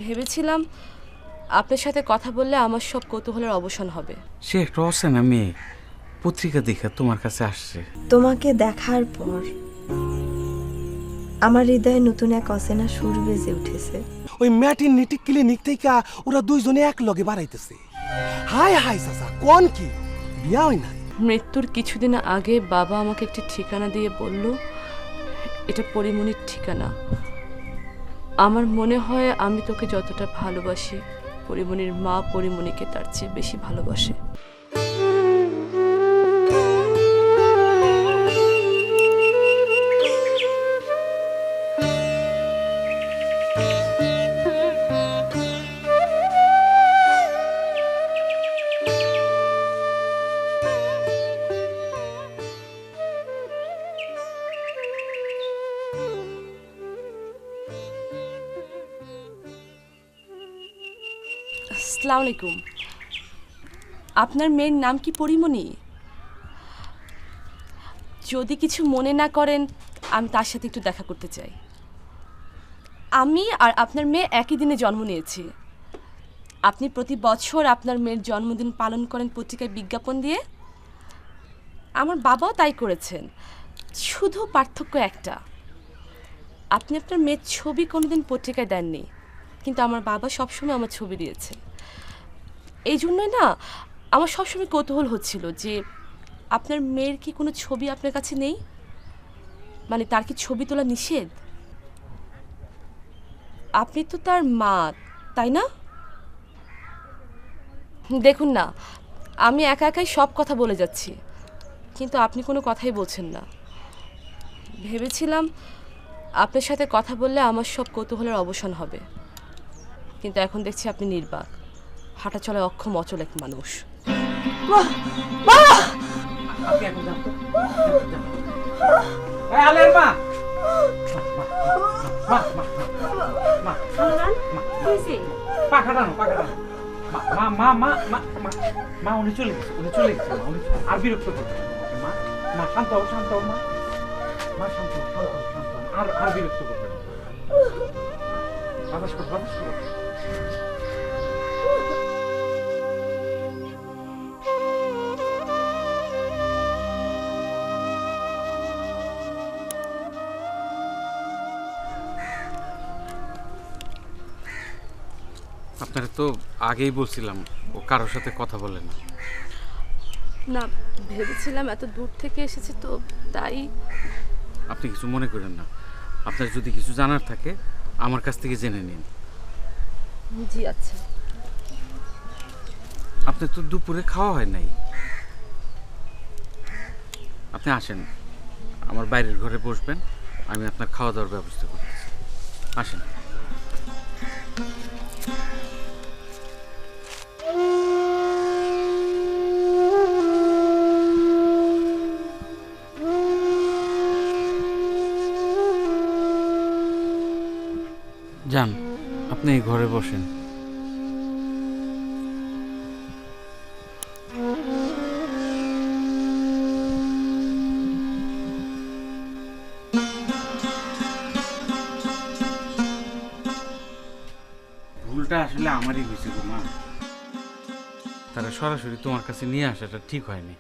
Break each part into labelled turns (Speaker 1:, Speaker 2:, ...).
Speaker 1: ভেবেছিলাম আপনার সাথে কথা বললে আমার সব কৌতূহলের অবসান হবে।
Speaker 2: সে একটা অচেনা মেয়ে পত্রিকা দেখে তোমার কাছে আসছে।
Speaker 3: তোমাকে দেখার পর আমার হৃদয়ে নতুন এক অচেনা সুর বেজে উঠেছে।
Speaker 4: ওই ম্যাটারনিটি ক্লিনিক থেকে ওরা দুইজনে এক লগে বাড়াইতেছে। হাই হাই চাচা, কোন কি বিয়া হয় না?
Speaker 1: মৃত্যুর কিছুদিন আগে বাবা আমাকে একটি ঠিকানা দিয়ে বলল, এটা পরিমণির ঠিকানা। আমার মনে হয় আমি তোকে যতটা ভালোবাসি, পরিমণির মা পরিমণিকে তার চেয়ে বেশি ভালোবাসে। আসসালামু আলাইকুম। আপনার মেয়ের নাম কি পরিমণি? যদি কিছু মনে না করেন, আমি তার সাথে একটু দেখা করতে চাই। আমি আর আপনার মেয়ে একই দিনে জন্ম নিয়েছি। আপনি প্রতি বছর আপনার মেয়ের জন্মদিন পালন করেন পত্রিকায় বিজ্ঞাপন দিয়ে। আমার বাবাও তাই করেছেন, শুধু পার্থক্য একটা, আপনি আপনার মেয়ের ছবি কোনোদিন পত্রিকায় দেননি, কিন্তু আমার বাবা সবসময় আমার ছবি দিয়েছে। এই জন্যই না আমার সবসময় কৌতূহল হচ্ছিল যে আপনার মেয়ের কি কোনো ছবি আপনার কাছে নেই, মানে তার কি ছবি তোলা নিষেধ? আপনি তো তার মা, তাই না? দেখুন না, আমি একা একাই সব কথা বলে যাচ্ছি, কিন্তু আপনি কোনো কথাই বলছেন না। ভেবেছিলাম আপনার সাথে কথা বললে আমার সব কৌতূহলের অবসান হবে, কিন্তু এখন দেখছি আপনি নির্বাক, হাঁটা চলায় অক্ষম অচল এক মানুষ।
Speaker 2: উনি চলে গেছে, আর বিরক্ত করবে মা। মা শান্ত হও, শান্ত হও মা। মা শান্ত হও, শান্ত হও, শান্ত হও। আর বিরক্ত করবে না। বাতাস করো, বাতাস করো। আপনারা তো আগেই বলছিলাম ও কারোর সাথে কথা বলে না।
Speaker 1: না, ভেবেছিলাম এত দূর থেকে এসেছি তো তাই।
Speaker 2: আপনি কিছু মনে করেন না, আপনার যদি কিছু জানার থাকে আমার কাছ থেকে জেনে নিন।
Speaker 1: জি আচ্ছা।
Speaker 2: আপনার তো দুপুরে খাওয়া হয় নাই, আপনি আসেন আমার বাইরের ঘরে বসবেন, আমি আপনার খাওয়া দাওয়ার ব্যবস্থা করতেছি। আসেন। যান, আপনি এই ঘরে বসেন। ভুলটা আসলে আমারই হয়েছে গো মা, তারা সরাসরি তোমার কাছে নিয়ে আসাটা ঠিক হয়নি।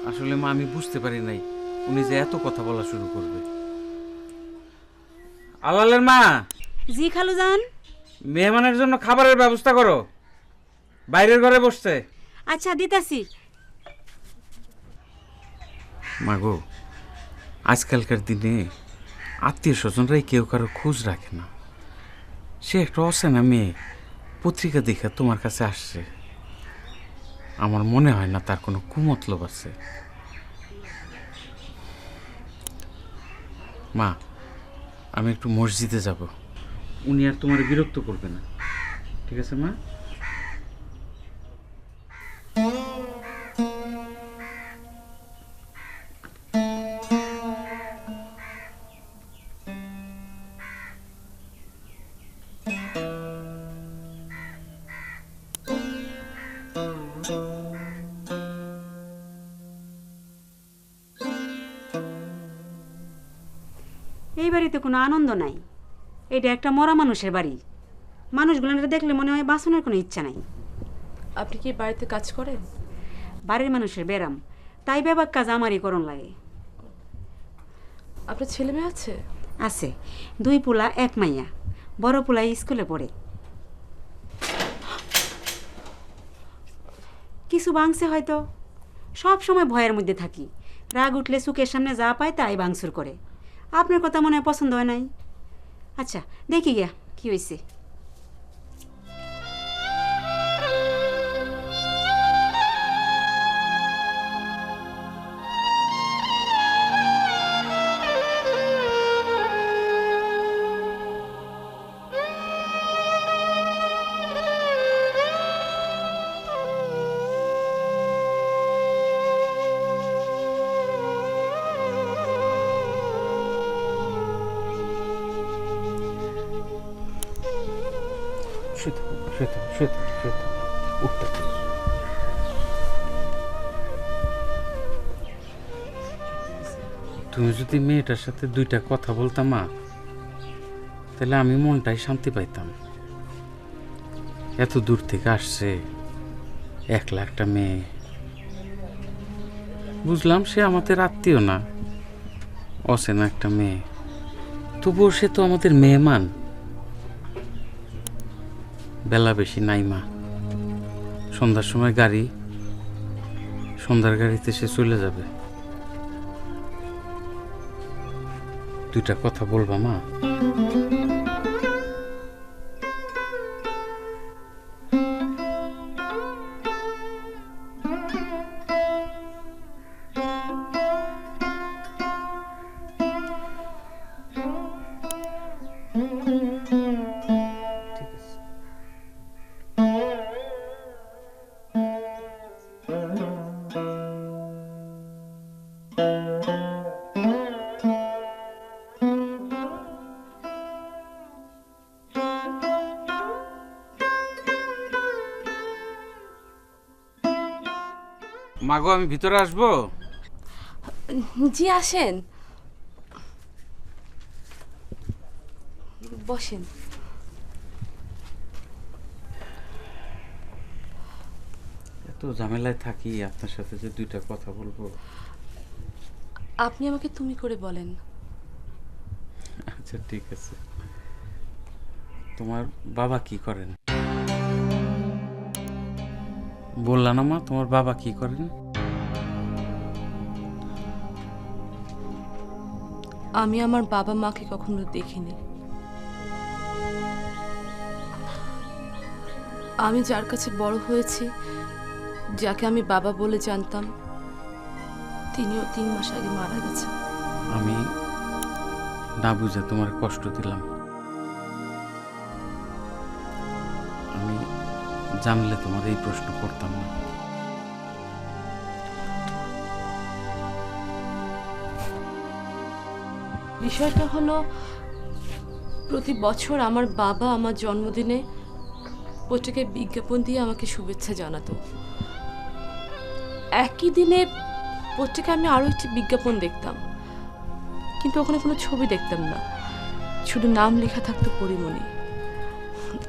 Speaker 2: আসলে মা আমি বুঝতে পারি নাই উনি যে এত কথা বলা শুরু করবে। আলালের মা।
Speaker 5: জি খালুজান।
Speaker 2: মেহমানের জন্য খাবারের ব্যবস্থা করো, বাইরের ঘরে বসছে।
Speaker 5: আচ্ছা দিতাছি।
Speaker 2: মাগো, আজকালকার দিনে আত্মীয় স্বজনরাই কেউ কারো খোঁজ রাখে না। সে একটা অচেনা মেয়ে পত্রিকা দেখে তোমার কাছে আসছে। আমার মনে হয় না তার কোনো কুমতলব আছে। মা, আমি একটু মসজিদে যাব, উনি আর তোমার বিরক্ত করবে না, ঠিক আছে মা?
Speaker 5: এই বাড়িতে কোনো আনন্দ নাই, এটা একটা মরা মানুষের বাড়ি। মানুষগুলো দেখলে মনে হয় বাঁচানোর কোনো ইচ্ছা নাই।
Speaker 1: আপনি কি বাড়িতে কাজ করেন?
Speaker 5: বাড়ির মানুষের বেরাম, তাই ব্যাপার কাজ আমারই করণ লাগে।
Speaker 1: আপনার ছেলে মেয়ে আছে?
Speaker 5: আছে, 2 পোলা 1 মাইয়া। বড় পোলা স্কুলে পড়ে। কিছু ভাঙছে হয়তো। সব সময় ভয়ের মধ্যে থাকি, রাগ উঠলে চোখের সামনে যা পায় তাই ভাঙচুর করে। আপনার কথা মনে হয় পছন্দ হয় নাই। আচ্ছা দেখি গিয়া কি হয়েছে।
Speaker 2: শুধু শুধু শুধু শুধু উঠতে তুমি যদি মেয়েটার সাথে 2টা কথা বলতাম মা, তাহলে আমি মনটাই শান্তি পাইতাম। এত দূর থেকে আসছে, একলা একটা মেয়ে। বুঝলাম সে আমাদের আত্মীয় না, অচেনা একটা মেয়ে, তবুও সে তো আমাদের মেহমান। বেলা বেশি নাই মা, সন্ধ্যার সময় গাড়ি, সন্ধ্যার গাড়িতে সে চলে যাবে। 2টা কথা বলবা মা? ঠিক আছে। মাগো, আমি ভিতরে আসবো?
Speaker 1: জি আসেন, বসেন।
Speaker 2: এত ঝামেলায় থাকি, আপনার সাথে যে 2টা কথা বলবো।
Speaker 1: আপনি আমাকে তুমি করে বলেন।
Speaker 2: আচ্ছা ঠিক আছে। তোমার বাবা কি করেন? বললা না মা, তোমার বাবা কি করেন?
Speaker 1: আমি আমার বাবা মাকে কখনো দেখিনি। আমি যার কাছে বড় হয়েছি, যাকে আমি বাবা বলে জানতাম, তিনিও 3 মাস আগে মারা গেছেন।
Speaker 2: আমি না বুঝে তোমার কষ্ট দিলাম। আমি জানলে তোমার এই প্রশ্ন করতাম না।
Speaker 1: বিষয়টা হলো, প্রতি বছর আমার বাবা আমার জন্মদিনে পত্রিকায় বিজ্ঞাপন দিয়ে আমাকে শুভেচ্ছা জানাতো। একই দিনে পত্রিকায় আমি আরও একটি বিজ্ঞাপন দেখতাম, কিন্তু ওখানে কোনো ছবি দেখতাম না, শুধু নাম লেখা থাকতো পরিমণি।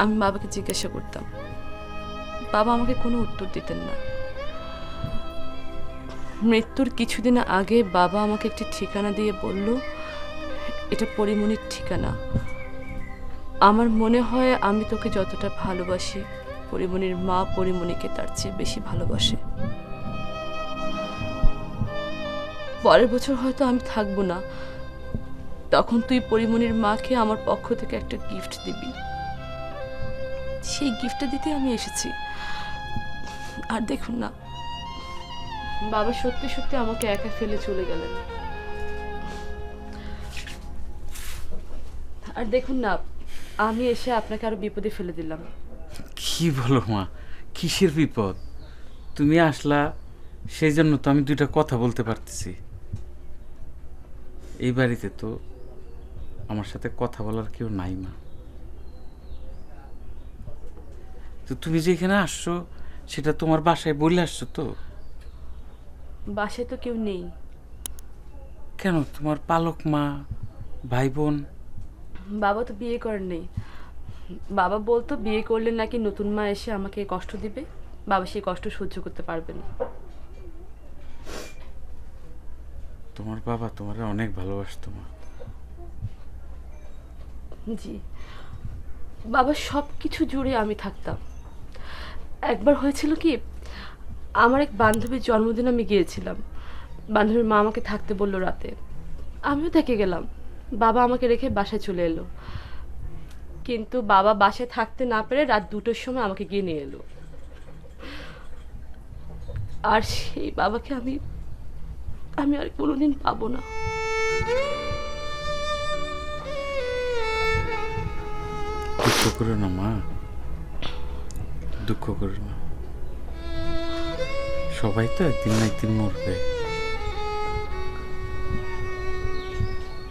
Speaker 1: আমি বাবাকে জিজ্ঞাসা করতাম, বাবা আমাকে কোনো উত্তর দিতেন না। মৃত্যুর কিছুদিন আগে বাবা আমাকে একটি ঠিকানা দিয়ে বলল, এটা পরিমণির ঠিকানা। আমার মনে হয় আমি তোকে যতটা ভালোবাসি, পরিমণির মা পরিমণিকে তার চেয়ে বেশি ভালোবাসে। পরের বছর হয়তো আমি থাকবো না, তখন তুই পরিমণির মাকে আমার পক্ষ থেকে একটা গিফট দিবি। সেই গিফটটা দিতে আমি এসেছি। আর দেখুন না, বাবা সত্যি সত্যি আমাকে একা ফেলে চলে গেলেন। আর দেখুন না, আমি এসে আপনাকে আরো বিপদে ফেলে দিলাম।
Speaker 2: কি বলো মা, কিসের বিপদ? তুমি আসলা, সেই জন্য তো আমি 2টা কথা বলতে পারতেছি। এই বাড়িতে তো আমার সাথে কথা বলার কেউ নাই মা। তো তুমি যেখানে আসছো, সেটা তোমার বাসায় বলে আসছো তো?
Speaker 1: বাসায় তো কেউ নেই।
Speaker 2: কেন, তোমার পালক মা, ভাই বোন?
Speaker 1: বাবা তো বিয়ে করেন নেই, বাবা বলতো বিয়ে করলে নাকি নতুন মা এসে আমাকে কষ্ট দিবে, বাবা সেই কষ্ট সহ্য করতে পারবে না।
Speaker 2: তোমার বাবা তোমারে অনেক ভালোবাসতো মা।
Speaker 1: জি, বাবা সব কিছু জুড়ে আমি থাকতাম। একবার হয়েছিল কি, আমার এক বান্ধবীর জন্মদিন আমি গিয়েছিলাম। বান্ধবীর মা আমাকে থাকতে বললো রাতে, আমিও থেকে গেলাম। বাবা আমাকে রেখে বাসায় চলে এলো, কিন্তু বাবা বাসায় থাকতে না পেরে রাত 2টোর সময় আমাকে গিয়ে নিয়ে এলো। আর সেই বাবাকে আমি আর কোনোদিন পাবো না।
Speaker 2: দুঃখ করো না মা, দুঃখ করো না। সবাই তো একদিন না একদিন মরবে।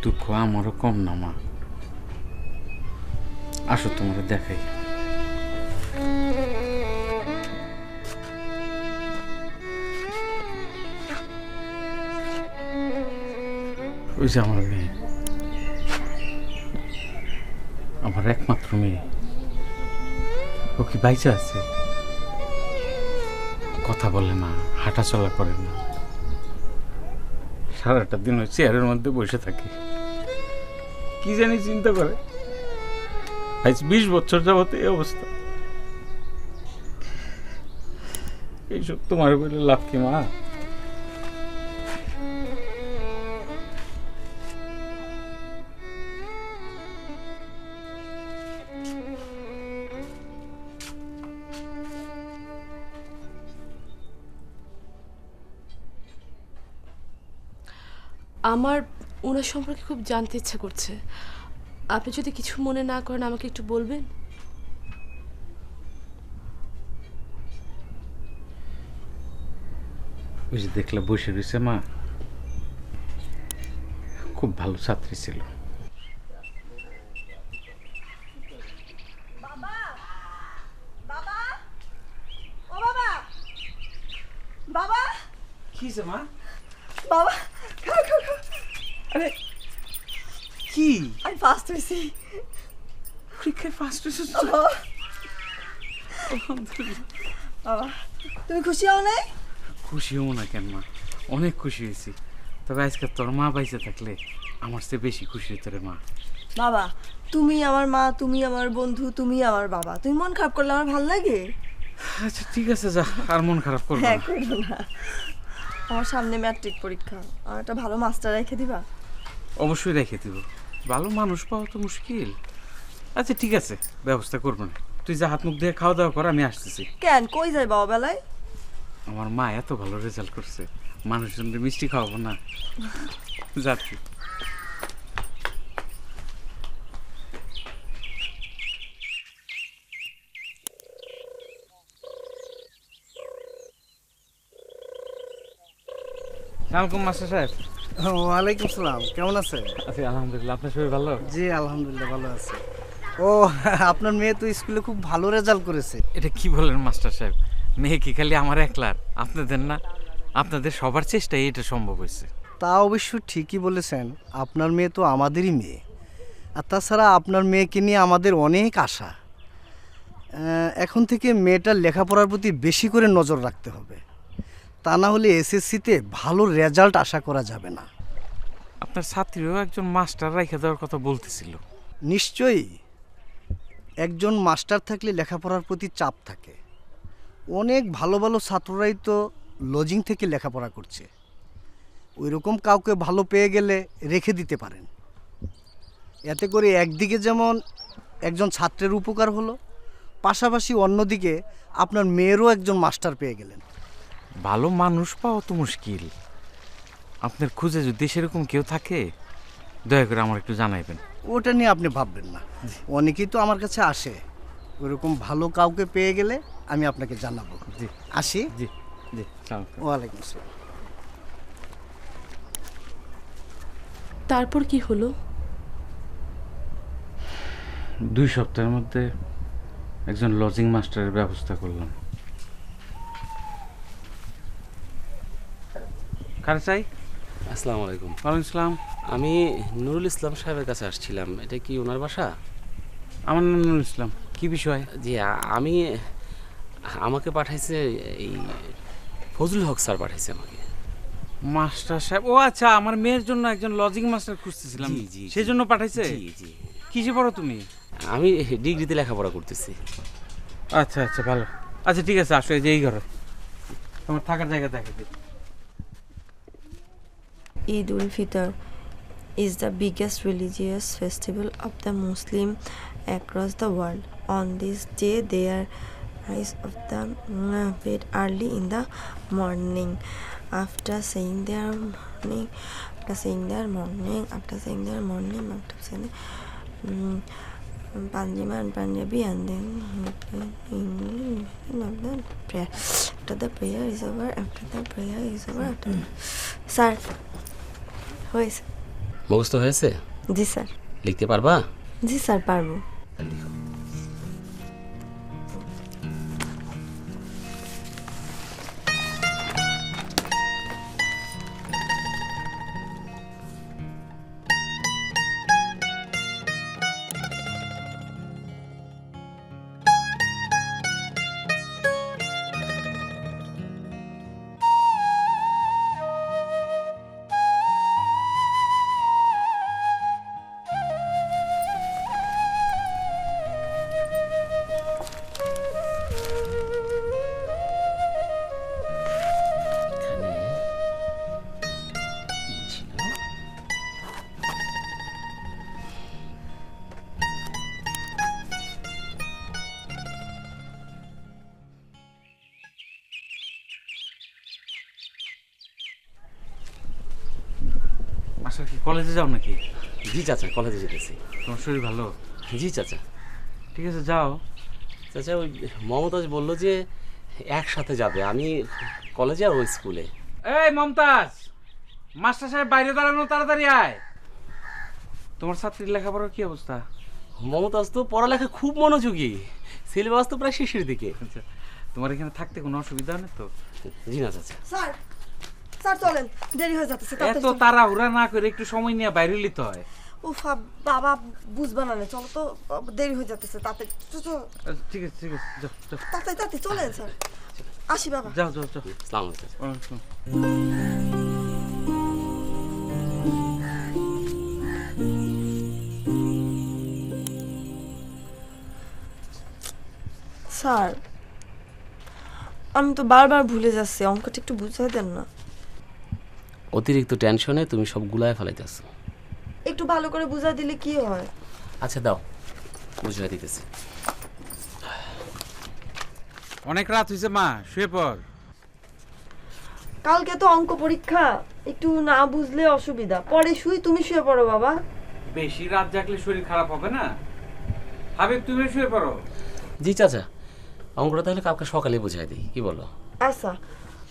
Speaker 2: দুঃখ আমারও কম না মা। আসো তোমাকে দেখাই। ওই যে আমার মেয়ে, আমার একমাত্র মেয়ে। ও কি বাইচা আছে? কথা বলে না, হাঁটা চলা করে না, সারাটা দিন ওই চেয়ারের মধ্যে বসে থাকে। কি জানি চিন্তা করে। আজ 20 বছর যাবত এই অবস্থা। এইসব তোমার বলে লাভ কি মা?
Speaker 1: আমার ওনার সম্পর্কে খুব জানতে ইচ্ছা করছে। আপনি যদি কিছু মনে না করেন আমাকে একটু বলবেন।
Speaker 2: ওই যে দেখলে বসে রয়েছে মা, খুব ভালো ছাত্রী ছিল।
Speaker 3: বাবা
Speaker 2: কি যে মা?
Speaker 3: বাবা খাও খাও খাও।
Speaker 2: আরে কি
Speaker 3: আমি ফার্স্ট হয়েছি।
Speaker 2: পরীক্ষায় ফার্স্ট হয়েছে?
Speaker 3: বাবা তুমি খুশি হও নাই?
Speaker 2: খুশি হবো না কেন মা, অনেক খুশি হয়েছি। তবে আজকে তোর মা বাইসে থাকলে আমার চেয়ে বেশি খুশি হতো রে মা।
Speaker 3: বাবা তুমি আমার মা, তুমি আমার বন্ধু, তুমি আমার বাবা। তুমি মন খারাপ করলে আমার ভাল লাগে?
Speaker 2: আচ্ছা ঠিক আছে, যা, আর মন খারাপ করবো
Speaker 3: হ্যাঁ
Speaker 2: না।
Speaker 3: করবো না। আমার সামনে ম্যাট্রিক পরীক্ষা, আর একটা ভালো মাস্টার রেখে দিবা?
Speaker 2: অবশ্যই রেখে দিব। ভালো মানুষ পাওয়া তো মুশকিল। আচ্ছা ঠিক আছে, ব্যবস্থা করবো না। তুই যা, হাত মুখ দিয়ে খাওয়া দাওয়া কর, আমি আসতেছি।
Speaker 3: কেন কই যায় বাবা বেলায়?
Speaker 2: আমার মা এত ভালো রেজাল্ট করছে, মানুষজনদের মিষ্টি খাওয়াবো না? যাচ্ছি। সালামালাইকুম মাস্টার সাহেব।
Speaker 6: ওয়ালাইকুম সালাম, কেমন আছে?
Speaker 2: আছি আলহামদুলিল্লাহ, আপনার সবাই ভালো?
Speaker 6: জি আলহামদুলিল্লাহ ভালো আছে। ও আপনার মেয়ে তো স্কুলে খুব ভালো রেজাল্ট করেছে।
Speaker 2: এটা কি বলেন মাস্টার সাহেব? মেয়ে কি খালি আমার একলার? আপনাদের না, আপনাদের সবার চেষ্টায় এটা সম্ভব হয়েছে।
Speaker 6: তা অবশ্য ঠিকই বলেছেন, আপনার মেয়ে তো আমাদেরই মেয়ে। আর তাছাড়া আপনার মেয়েকে নিয়ে আমাদের অনেক আশা। এখন থেকে মেয়েটার লেখাপড়ার প্রতি বেশি করে নজর রাখতে হবে, তা না হলে এসএসসিতে ভালো রেজাল্ট আশা করা যাবে না।
Speaker 2: আপনার ছাত্রীও একজন মাস্টার রেখে দেওয়ার কথা বলতেছিল।
Speaker 6: নিশ্চয়ই, একজন মাস্টার থাকলে লেখাপড়ার প্রতি চাপ থাকে। অনেক ভালো ভালো ছাত্ররাই তো লজিং থেকে লেখাপড়া করছে। ওই রকম কাউকে ভালো পেয়ে গেলে রেখে দিতে পারেন। এতে করে একদিকে যেমন একজন ছাত্রের উপকার হলো, পাশাপাশি অন্যদিকে আপনার মেয়েরও একজন মাস্টার পেয়ে গেলেন।
Speaker 2: ভালো মানুষ পাওয়া তো মুশকিল। আপনার খুঁজে যদি সেরকম কেউ থাকে, দয়া করে আমার একটু জানাইবেন।
Speaker 6: ওটা নিয়ে আপনি ভাববেন না, অনেকেই তো আমার কাছে আসে। ওইরকম ভালো কাউকে পেয়ে গেলে আমি আপনাকে জানাবো।
Speaker 2: জি
Speaker 6: আসি।
Speaker 2: জি জি, সালাম।
Speaker 6: ওয়ালাইকুম আসসালাম।
Speaker 1: তারপর কি হলো?
Speaker 2: 2 সপ্তাহের মধ্যে একজন লজিং মাস্টারের ব্যবস্থা করলাম। কার চাই?
Speaker 7: আসসালামু আলাইকুম।
Speaker 2: ওয়ালাইকুম আসসালাম।
Speaker 7: আমি নুরুল ইসলাম সাহেবের কাছে আসছিলাম, এটা কি ওনার বাসা?
Speaker 2: আমার নাম নুরুল ইসলাম। কি বিষয়?
Speaker 7: জি আমি আমাকে পাঠাইছে এই ফজলুল হক স্যার পাঠাইছে আমাকে।
Speaker 2: মাস্টার সাহেব? ও আচ্ছা, আমার মেয়ের জন্য একজন লজিং মাস্টার খুঁজতেছিলাম,
Speaker 7: জি, জি, জি।
Speaker 2: সেই জন্য পাঠাইছে।
Speaker 7: জি জি
Speaker 2: কিসে পড়ো তুমি?
Speaker 7: আমি ডিগ্রিতে লেখাপড়া করতেছি।
Speaker 2: আচ্ছা আচ্ছা, ভালো। আচ্ছা ঠিক আছে, আসো, এই যে এই ঘরে তোমার থাকার জায়গা দেখে দিই।
Speaker 3: Eid ul Fitr is the biggest religious festival of the Muslim across the world. On this day, they rise of the bed early in the morning. After saying their Panjima and Punjabi, and then prayer. After the prayer is over, Sir, হয়েছে?
Speaker 7: মুখস্থ হয়েছে?
Speaker 3: জি sir.
Speaker 7: লিখতে পারবা?
Speaker 3: জি sir, পারবো।
Speaker 7: এখানে কি ছিল?
Speaker 2: Master কি কলেজে যাও নাকি?
Speaker 7: জি চাচা, কলেজে যেতেছি।
Speaker 2: তোমার শরীর ভালো?
Speaker 7: জি চাচা।
Speaker 2: ঠিক আছে, যাও।
Speaker 7: চাচা ওই মমতাজ বললো যে একসাথে যাবে, আমি কলেজে আর ওই স্কুলে।
Speaker 2: এই মমতাজ, মাস্টার সাহেব বাইরে দাঁড়ানো, তাড়াতাড়ি আয়। তোমার ছাত্রীর লেখাপড়ার কি অবস্থা?
Speaker 7: মমতাজ তো পড়ালেখা খুব মনোযোগী, সিলেবাস তো প্রায় শেষের দিকে।
Speaker 2: আচ্ছা, তোমার এখানে থাকতে কোনো অসুবিধা নেই তো?
Speaker 7: জি না চাচা।
Speaker 3: স্যার, স্যার চলেন, দেরি হয়ে যাচ্ছে।
Speaker 2: এত তাড়াহুড়া না করে একটু সময় নিয়ে বাইরে নিতে হয়।
Speaker 3: উফ বাবা, বুঝবা না, চলো তো, দেরি হয়ে যাচ্ছে। তাড়াতাড়ি
Speaker 2: ঠিক আছে ঠিক আছে, যাও যাও
Speaker 3: তাড়াতাড়ি চলেন স্যার। আসি বাবা।
Speaker 2: যাও যাও যাও।
Speaker 7: আসসালামু আলাইকুম চাচা।
Speaker 2: ওয়ালাইকুম আসসালাম।
Speaker 3: স্যার, আমি তো বারবার ভুলে যাচ্ছি, অঙ্কটা একটু বুঝিয়ে দেন না।
Speaker 7: অতিরিক্ত টেনশনে তুমি সব গুলায় ফেলাইতেছো।
Speaker 3: একটু ভালো করে বুঝিয়ে দিলে কি হয়?
Speaker 7: আচ্ছা দাও, বুঝিয়ে দিতেছি।
Speaker 2: অনেক রাত হয়েছে মা, শুয়ে পড়।
Speaker 3: কালকে তো অঙ্ক পরীক্ষা, একটু না বুঝলে অসুবিধা। পরে তুমি শুয়ে পড়ো বাবা।
Speaker 2: বেশি রাত জাগলে শরীর খারাপ হবে না? হাবিব, তুমি শুয়ে পড়ো।
Speaker 7: জি চাচা, অঙ্কটা তাহলে কালকে সকালে বুঝাই দিই, কি বলো?
Speaker 3: আচ্ছা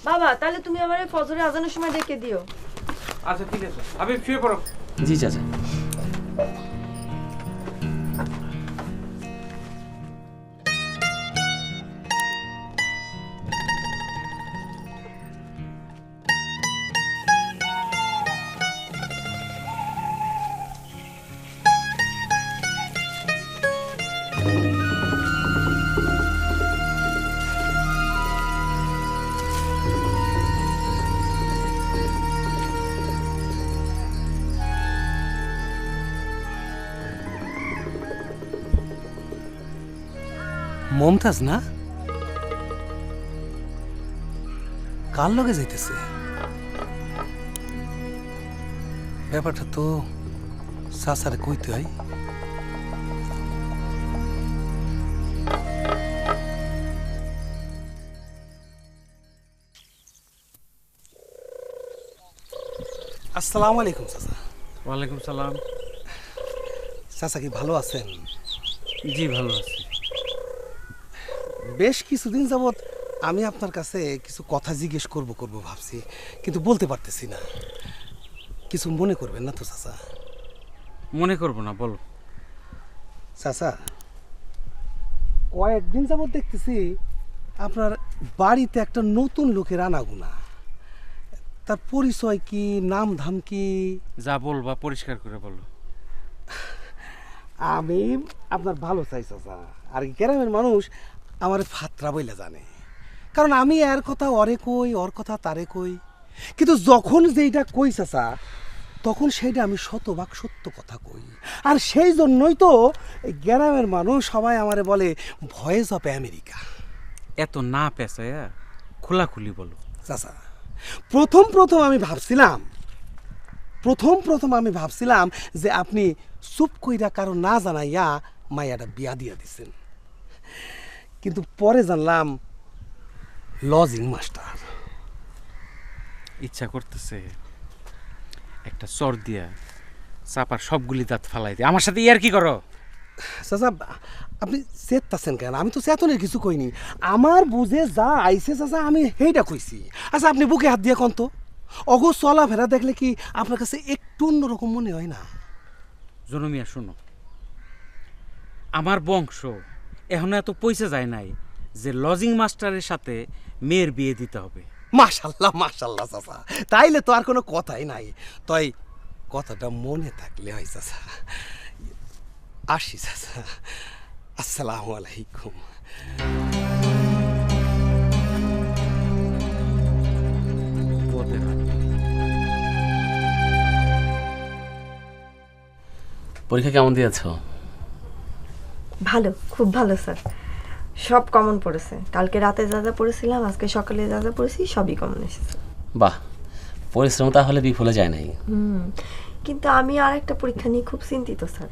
Speaker 3: বাবা, তাহলে তুমি আমার ফজরের আজানের সময় ডেকে দিও।
Speaker 2: আচ্ছা ঠিক আছে, হাবিব শুয়ে পড়ো।
Speaker 7: জি চাচা।
Speaker 4: মমতাজ না? কার লগে যাইতেছে? ব্যাপারটা তো সাসারে কইতে হয়। আসসালামু আলাইকুম চাচা।
Speaker 2: ওয়ালাইকুম সালাম।
Speaker 4: চাচা কি ভালো আছেন?
Speaker 2: জি ভালো আছি।
Speaker 4: বেশ কিছুদিন যাবৎ আমি আপনার কাছে কিছু কথা জিজ্ঞেস করব ভাবছি, কিন্তু বলতে পারতেছি না। কিছু মনে করবেন না তো চাচা?
Speaker 2: মনে করবো না, বলো।
Speaker 4: চাচা, কয়েকদিন যাবৎ দেখতেছি আপনার বাড়িতে একটা নতুন লোকের আনাগোনা। তার পরিচয় কি, নাম ধাম কি?
Speaker 2: যা বলবা পরিষ্কার করে বলো।
Speaker 4: আমি আপনার ভালো চাই চাচা, আর গ্রামের মানুষ আমার ফাত্রা বইলে জানে, কারণ আমি এর কথা ওরে কই, ওর কথা তারে কই, কিন্তু যখন যেইটা কই চাচা তখন সেইটা আমি শতভাগ সত্য কথা কই। আর সেই জন্যই তো এই গ্রামের মানুষ সবাই আমারে বলে ভয়েস অফ আমেরিকা।
Speaker 2: এত না পেঁচায়া খোলাখুলি বলো।
Speaker 4: চাচা, প্রথম আমি ভাবছিলাম যে আপনি চুপ কইরা কারো না জানাইয়া মায়াটা বিয়া দিয়া দিছেন, কিন্তু পরে জানলাম লজিং মাস্টার।
Speaker 2: ইচ্ছা করতেছে একটা চর দিয়া চাপার সবগুলি দাঁত ফালাই দিয়ে আমার সাথে ইয়ার কি করো।
Speaker 4: চাচা আপনি চেতাছেন কেন? আমি তো চেতনের কিছু কইনি, আমার বুঝে যা আইছে চাচা আমি সেইটা কইছি। আচ্ছা আপনি বুকে হাত দিয়ে কন তো, অগো চলাফেরা দেখলে কি আপনার কাছে একটু অন্যরকম মনে হয় না?
Speaker 2: জনমিয়া শোনো, আমার বংশ এখনো এত পয়সা যায় নাই যে লজিং মাস্টারের সাথে মেয়ের বিয়ে দিতে হবে।
Speaker 4: মাশাল্লাহ চাচা, তাইলে তো আর কোনো কথাই নাই। তাই কথাটা মনে থাকলে হয় চাচা। আসি চাচা, আসসালামু আলাইকুম।
Speaker 7: পরীক্ষা কেমন দিয়েছ?
Speaker 3: ভালো, খুব ভালো স্যার। সব কমন পড়েছে। কালকে রাতে যা যা পড়েছিলাম, আজকে সকালে যা যা পড়েছি সবই কমন এসেছে।
Speaker 7: বাহ, পরিশ্রম তাহলে বিফলে যায় নাই।
Speaker 3: কিন্তু আমি আর একটা পরীক্ষা নিয়ে খুব চিন্তিত স্যার।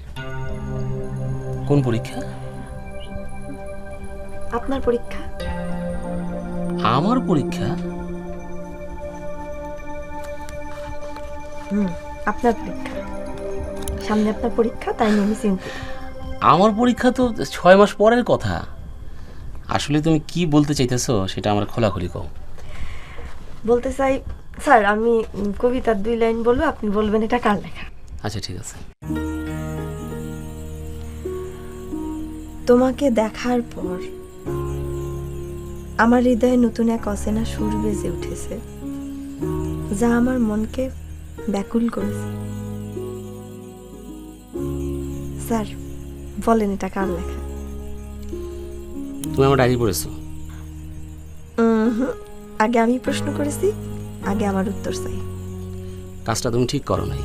Speaker 7: কোন পরীক্ষা?
Speaker 3: আপনার পরীক্ষা।
Speaker 7: আমার পরীক্ষা?
Speaker 3: আপনার পরীক্ষা সামনে, আপনার পরীক্ষা, তাই নিয়ে আমি চিন্তিত।
Speaker 7: আমার পরীক্ষা তো 6 মাস পরের কথা। আসলে তুমি কি বলতে চাইতেছো সেটা আমার খোলাখুলি কও।
Speaker 3: বলতে চাই স্যার, আমি কবিতার 2 লাইন বলবো, আপনি বলবেন এটা কার লেখা।
Speaker 7: আচ্ছা ঠিক আছে।
Speaker 3: তোমাকে দেখার পর আমার হৃদয়ে নতুন এক অচেনা সুর বেজে উঠেছে, যা আমার মনকে ব্যাকুল করেছে। স্যার বলেন এটা কার লেখা?
Speaker 7: তুমি আমার ডায়েরি পড়েছো?
Speaker 3: আগে আমি প্রশ্ন করেছি, আগে আমার উত্তর চাই।
Speaker 7: কাজটা তুমি ঠিক করো নাই।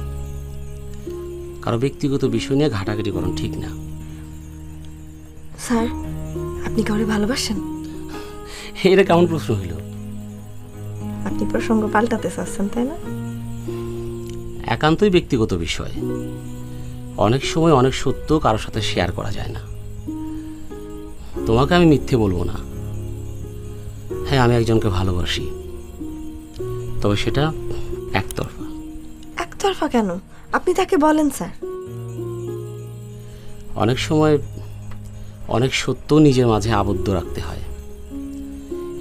Speaker 7: কারো ব্যক্তিগত বিষয় নিয়ে ঘাটাঘাটি করো ঠিক না।
Speaker 3: স্যার আপনি কাউরে ভালোবাসেন?
Speaker 7: এটা কেমন প্রশ্ন হইল?
Speaker 3: আপনি প্রসঙ্গ পাল্টাতে চাচ্ছেন তাই না?
Speaker 7: একান্তই ব্যক্তিগত বিষয়। অনেক সময় অনেক সত্য কারোর সাথে শেয়ার করা যায় না। তোমাকে আমি মিথ্যে বলবো না। হ্যাঁ, আমি একজনকে ভালোবাসি, তবে সেটা একতরফা।
Speaker 3: একতরফা কেন? আপনি তাকে বলেন স্যার।
Speaker 7: অনেক সময় অনেক সত্য নিজের মাঝে আবদ্ধ রাখতে হয়।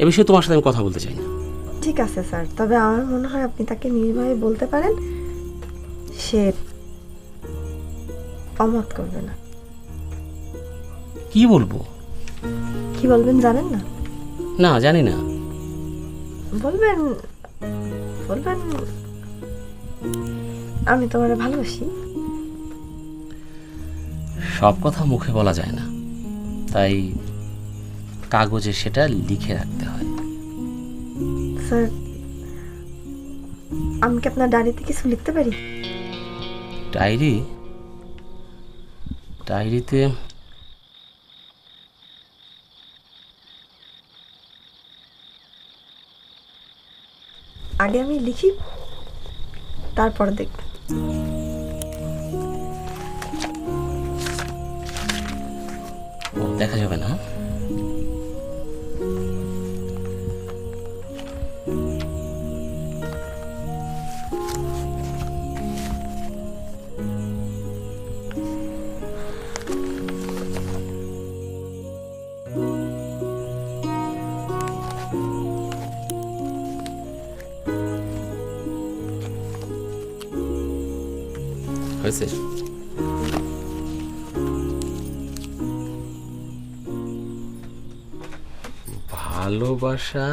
Speaker 7: এ বিষয়ে তোমার সাথে আমি কথা বলতে চাই না।
Speaker 3: ঠিক আছে স্যার, তবে আমার মনে হয় আপনি তাকে নির্ভয়ে বলতে পারেন, সে অমত করবে না।
Speaker 7: কি বলবো?
Speaker 3: কি বলবেন জানেন না?
Speaker 7: না, জানি না।
Speaker 3: বলবেন আমি তোমারে ভালোবাসি।
Speaker 7: সব কথা মুখে বলা যায় না, তাই কাগজে সেটা লিখে রাখতে হয়।
Speaker 3: স্যার আমি কি আপনার ডায়েরিতে কিছু লিখতে পারি?
Speaker 7: ডায়েরিতে
Speaker 3: আগে আমি লিখি, তারপর দেখব।
Speaker 7: দেখা যাবে না। হয়েছে? ভালোবাসা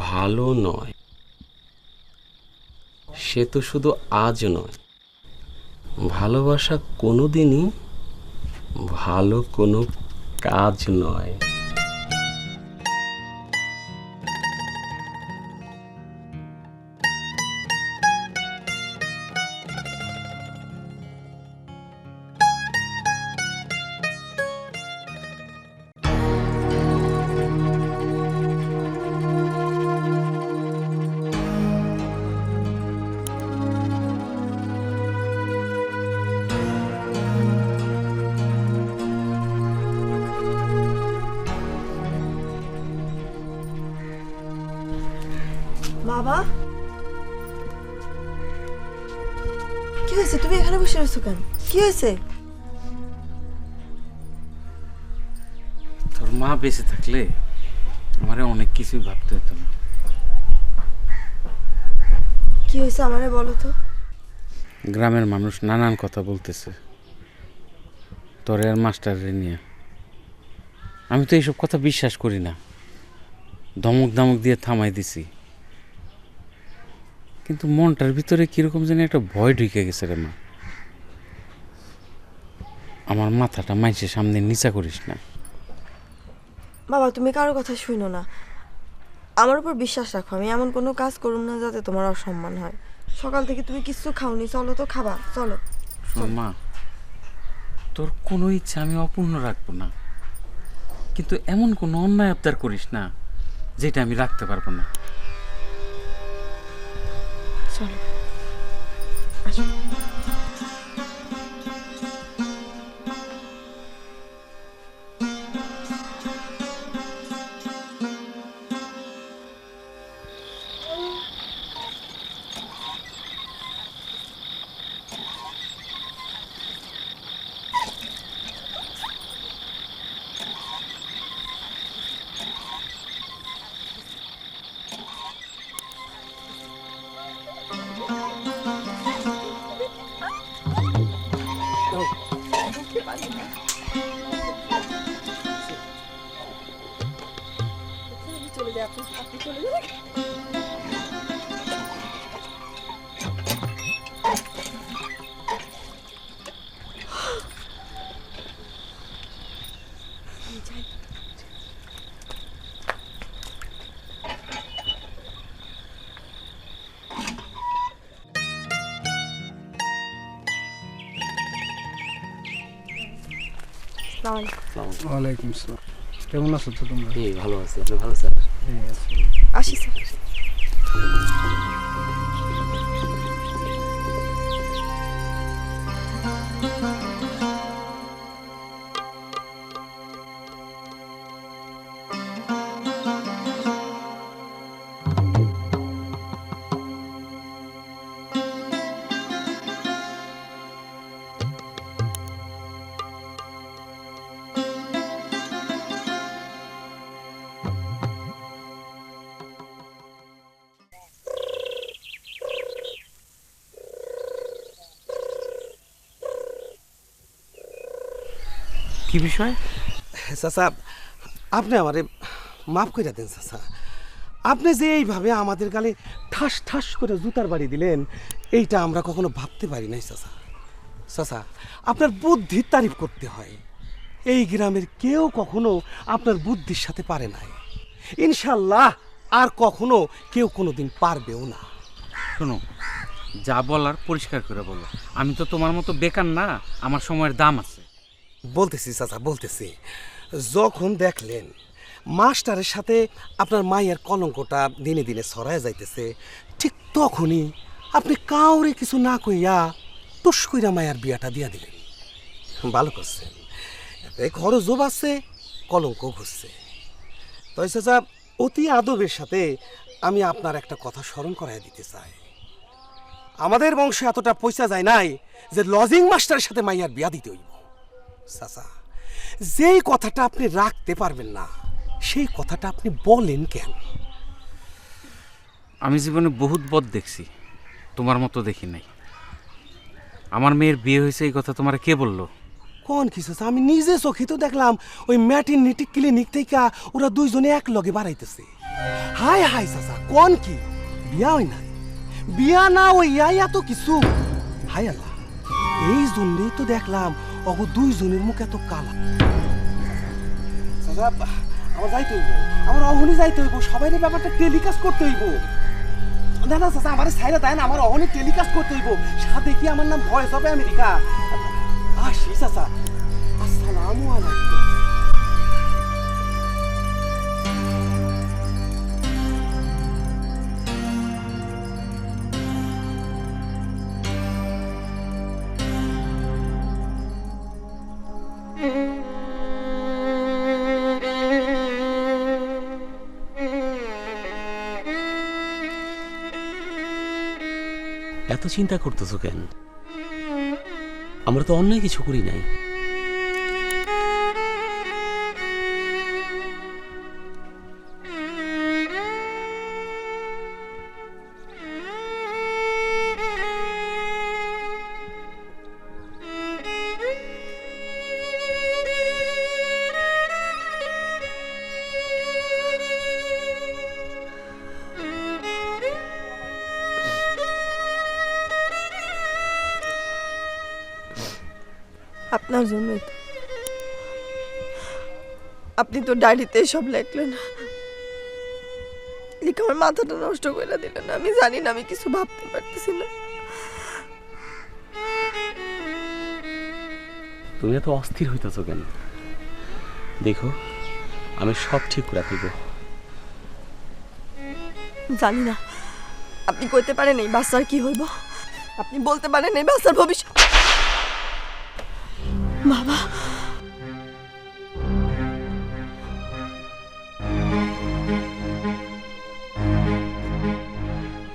Speaker 7: ভালো নয়, সে তো শুধু আজ নয়, ভালোবাসা কোনোদিনই ভালো কোনো কাজ নয়।
Speaker 3: বাবা, কি হয়েছে? তুমি এখানে বসে রয়েছো কেন? কি হয়েছে?
Speaker 2: তোর মা বেঁচে থাকলে আমার অনেক কিছুই ভাবতে হতো না।
Speaker 3: কি হয়েছে আমারে বলো তো।
Speaker 2: গ্রামের মানুষ নানান কথা বলতেছে তোর আর মাস্টারের নিয়ে। আমি তো এইসব কথা বিশ্বাস করি না, ধমক ধমক দিয়ে থামাই দিছি, কিন্তু মনটার ভিতরে কিরকম যেন একটা ভয় ঢুকে গেছে রে মা। আমার মাথাটা মাইসের সামনে নিচা করিস না।
Speaker 3: বাবা, তুমি কারোর কথা শুনো না, আমার উপর বিশ্বাস রাখো। আমি এমন কোনো কাজ করুম না যাতে তোমার অসম্মান হয়। সকাল থেকে তুমি কিছু খাওনি, চলো তো খাবা, চলো।
Speaker 2: শোন মা, তোর কোনো ইচ্ছা আমি অপূর্ণ রাখবো না, কিন্তু এমন কোনো অন্যায় আবদার করিস না যেটা আমি রাখতে পারবো না।
Speaker 3: চলো, আসো।
Speaker 6: ওয়ালাইকুম আসসালাম। কেমন আছো তো তোমরা?
Speaker 7: এই ভালো আছি, আপনি ভালো স্যার?
Speaker 3: আসি স্যার।
Speaker 2: কি বিষয়?
Speaker 4: চাচা, আপনি আমারে মাফ করে দেন চাচা। আপনি যে এইভাবে আমাদের গালে ঠাস ঠাস করে জুতার বাড়ি দিলেন, এইটা আমরা কখনো ভাবতে পারি নাই চাচা। চাচা, আপনার বুদ্ধির তারিফ করতে হয়। এই গ্রামের কেউ কখনো আপনার বুদ্ধির সাথে পারে নাই, ইনশাল্লাহ আর কখনো কেউ কোনোদিন পারবেও না।
Speaker 2: শোনো, যা বলার পরিষ্কার করে বলো। আমি তো তোমার মতো বেকার না, আমার সময়ের দাম আছে।
Speaker 4: বলতেছি চাচা, বলতেছি। যখন দেখলেন মাস্টারের সাথে আপনার মায়ের কলঙ্কটা দিনে দিনে ছড়ায় যাইতেছে, ঠিক তখনই আপনি কাউরে কিছু না কইয়া টুস কইরা মায়ের বিয়াটা দিয়া দিলেন। ভালো করছেন, এতে খরচও বাঁচছে, কলঙ্ক ঘুরছে। তাই চাচা, অতি আদবের সাথে আমি আপনার একটা কথা স্মরণ করাই দিতে চাই। আমাদের বংশে এতটা পয়সা যায় নাই যে লজিং মাস্টারের সাথে মাইয়ার বিয়া দিতে হইব। চাচা, যেই কথাটা আপনি রাখতে পারবেন না, সেই কথাটা আপনি বলেন কেন?
Speaker 2: আমি জীবনে বহুত বদ দেখছি, তোমার মতো দেখি নাই। আমার মেয়ের বিয়ে হয়েছে এই কথা তোমার কে বললো?
Speaker 4: কোন কি চাচা, আমি নিজে চোখে তো দেখলাম ওই ম্যাটারনিটি ক্লিনিক থেকে ওরা দুইজনে এক লগে বাড়াইতেছে। হাই হাই চাচা, কোন কি বিয়া হয় নাই? বিয়া না ওই এত কিছু। হাই আল্লাহ, এই জন্যই তো দেখলাম অগো দুইজনের মুখ এত কালা। চাচা আমার যাইতে হইব, আমার অহনি যাইতে হইব, সবাই ব্যাপারটা টেলিকাস্ট করতে হইব। না না চাচা আমার সাইডে দেয় না, আমার অহনি টেলিকাস্ট করতে হইব। সাথে কি আমার নাম ভয়েস হবে আমেরিকা। আসি চাচা, আসসালামু আলাইকুম।
Speaker 7: এত চিন্তা করতেছো কেন? আমরা তো অন্যায় কিছু করি নাই।
Speaker 3: আপনার জন্যই তো। আপনি তো ডায়েরিতে সব লেখলেন, লিখে আমার মাথাটা নষ্ট করে দিলেন। আমি জানি না, আমি কিছু ভাবতে পারতেছি না।
Speaker 7: তুমি এত অস্থির হইতেছো কেন? দেখো, আমি সব ঠিক করে ফেলবো।
Speaker 3: জানি না, আপনি কইতে পারেন এই বাচ্চার কি হইব? আপনি বলতে পারেন এই বাচ্চার ভবিষ্যৎ? বাবা,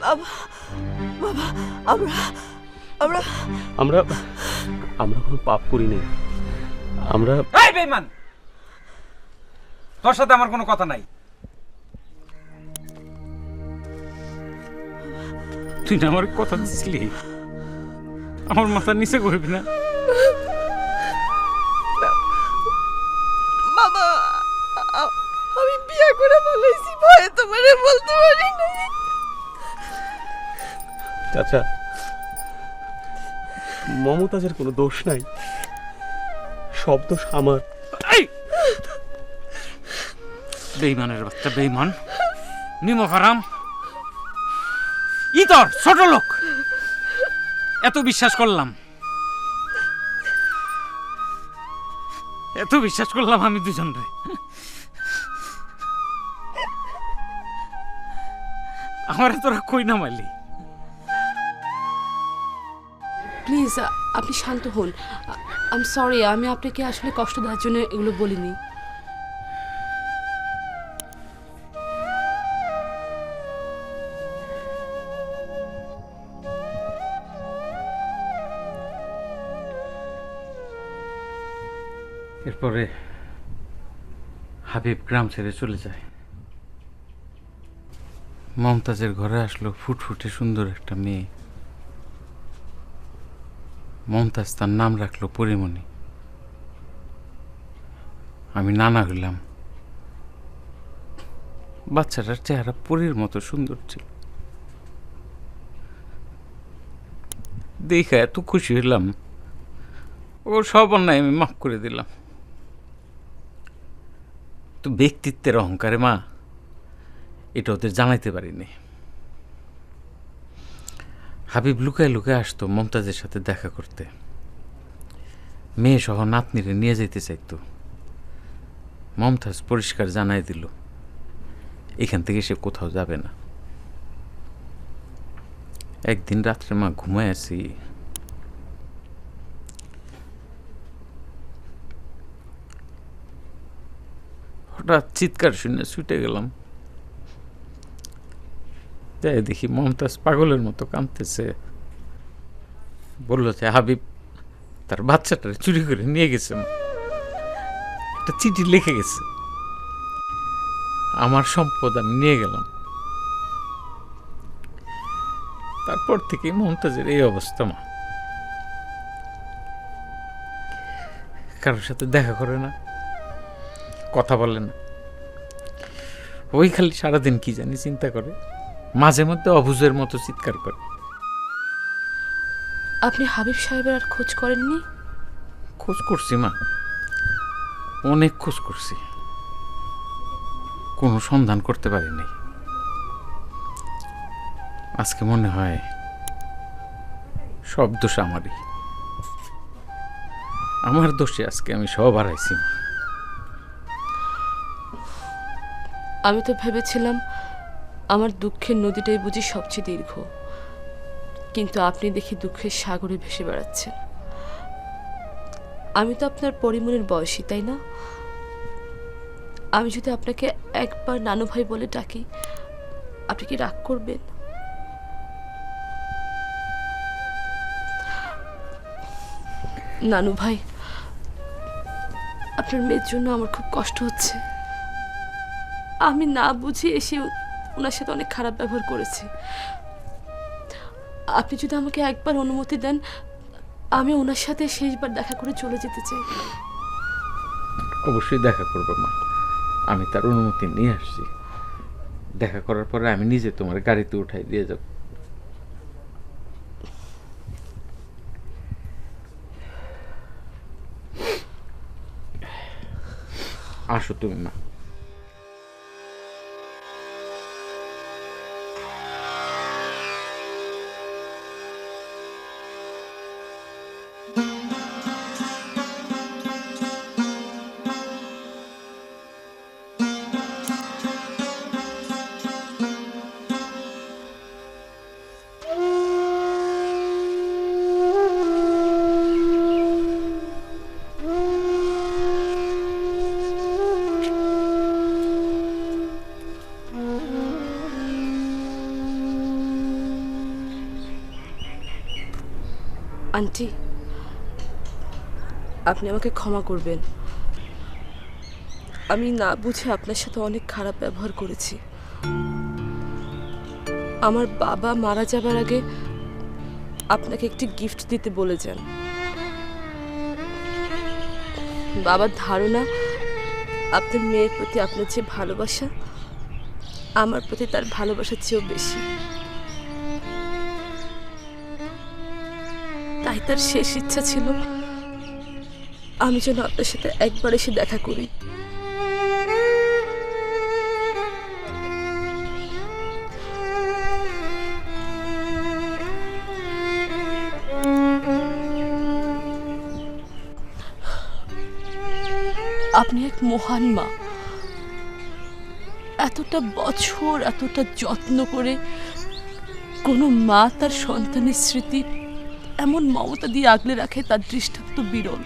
Speaker 3: বাবা, বাবা, আমরা আমরা
Speaker 7: আমরা আমরা কোনো পাপ করি নাই। আমরা
Speaker 2: এই বেঈমান, তোর সাথে আমার কোনো কথা নাই। তুই না আমার কথা দিছিলি আমার মাথা নিচে করবি না?
Speaker 3: বাবা, আমি বিয়ে করে ফেলেছি, ভয়ে তোমারে বলতে পারি না।
Speaker 7: চাচা, মমতাজের কোনো দোষ নাই, সব দোষ আমার।
Speaker 2: বেঈমানের বাচ্চা, বেঈমান, নিমক হারাম, ইতর ছোট লোক, এত বিশ্বাস করলাম, এত বিশ্বাস করলাম আমি দুজন রে। আমার তোরা কই নামাইলি?
Speaker 1: প্লিজ আপনি শান্ত হন। আই এম সরি, আমি আপনাকে আসলে কষ্ট দেওয়ার জন্য এগুলো বলিনি।
Speaker 2: এরপরে হাবিব গ্রাম ছেড়ে চলে যায়। মমতাজের ঘরে আসলো ফুটফুটে সুন্দর একটা মেয়ে। মমতাজ তার নাম রাখলো পরিমণি। আমি নানা হইলাম। বাচ্চাটার চেহারা পরীর মতো সুন্দর ছিল। দেখা এত খুশি হইলাম, ও সব অন্যায় আমি মাফ করে দিলাম। তো ব্যক্তিত্বের অহংকারে মা এটা ওদের জানাইতে পারিনি। হাবিব লুকায় লুকায় আসতো মমতাজের সাথে দেখা করতে। মেয়ে সহ নাতনিরে নিয়ে যেতে চাইতো। মমতাজ পরিষ্কার জানাই দিল এখান থেকে সে কোথাও যাবে না। একদিন রাত্রে মা ঘুমায় আছি, হঠাৎ চিৎকার শুনে ছুটে গেলাম। যাই দেখি মমতাজ পাগলের মতো কাঁদতেছে। বললো যে হাবিব তার বাচ্চাটা চুরি করে নিয়ে গেছে। একটা চিঠি লিখে গেছে, আমার সম্পদ আমি নিয়ে গেলাম। তারপর থেকে মমতাজের এই অবস্থা মা। কারোর সাথে দেখা করে না, কথা বলে না। ওই খালি সারাদিন কি জানি চিন্তা করে, মাঝে মধ্যে অবুঝের মতো চিৎকার করে।
Speaker 1: আপনি হাবিব সাহেবের আর খোঁজ করেননি?
Speaker 2: খোঁজ করছি মা, অনেক খোঁজ করছি, কোনো সন্ধান করতে পারিনি। আজকে মনে হয় সব দোষ আমারই, আমার দোষে আজকে আমি সব হারাইছি মা।
Speaker 1: আমি তো ভেবেছিলাম আমার দুঃখের নদীটাই বুঝি সবচেয়ে দীর্ঘ, কিন্তু আপনি দেখি দুঃখের সাগরে ভেসে বেড়াচ্ছেন। আমি তো আপনার পরিমণের বয়সী, তাই না? আমি যদি আপনাকে একবার নানু ভাই বলে ডাকি, আপনি কি রাগ করবেন? নানু ভাই, আপনার মেয়ের জন্য আমার খুব কষ্ট হচ্ছে। আমি না বুঝে এসে ওনার সাথে অনেক খারাপ ব্যবহার করেছি। আপনি যদি আমাকে একবার অনুমতি দেন, আমি ওনার সাথে শেষবার দেখা করে চলে যেতে চাই।
Speaker 2: অবশ্যই দেখা করবো মা, আমি তার অনুমতি নিয়ে আসছি। দেখা করার পরে আমি নিজে তোমার গাড়িতে উঠাই দিয়ে যাব। আসো তুমি মা।
Speaker 1: আন্টি, আপনি আমাকে ক্ষমা করবেন। আমি না বুঝে আপনার সাথে অনেক খারাপ ব্যবহার করেছি। আমার বাবা মারা যাবার আগে আপনাকে একটি গিফট দিতে বলে যান। বাবার ধারণা আপনার মেয়ের প্রতি আপনার যে ভালোবাসা, আমার প্রতি তার ভালোবাসার চেয়েও বেশি। তাই তার শেষ ইচ্ছা ছিল আমি যেন আপনার সাথে একবার এসে দেখা করি। আপনি এক মহান মা। এতটা বছর এতটা যত্ন করে কোনো মা তার সন্তানের স্মৃতি এমন মমতা দিয়ে আগলে রাখে, তার দৃষ্টান্ত বিরল।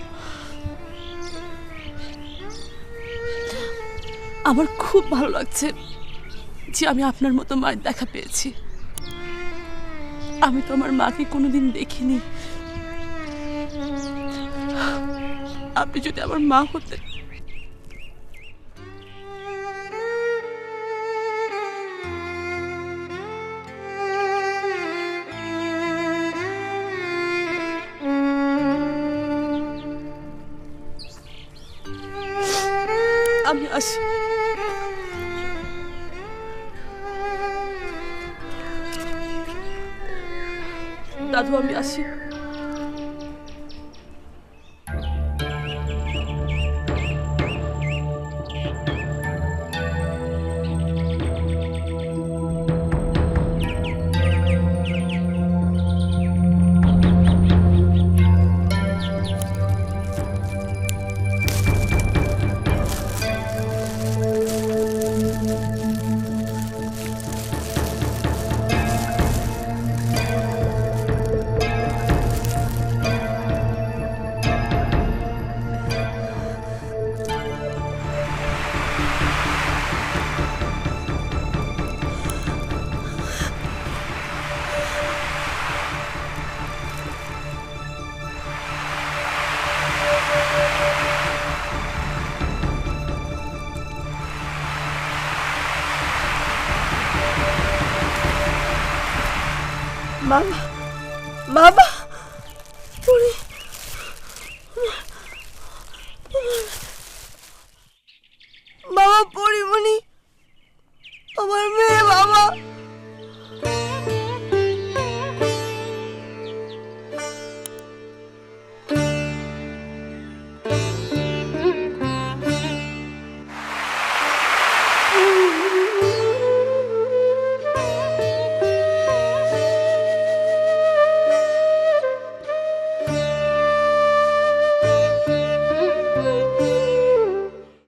Speaker 1: আমার খুব ভালো লাগছে যে আমি আপনার মতো মায়ের দেখা পেয়েছি। আমি তো আমার মাকে কোনোদিন দেখিনি। আপনি যদি আমার মা হতেন, আমি আসি। দাদু, আমি আসি।
Speaker 3: বাবা, বাবা, পরি, বাবা, পরিমণি, আমার মেয়ে, বাবা।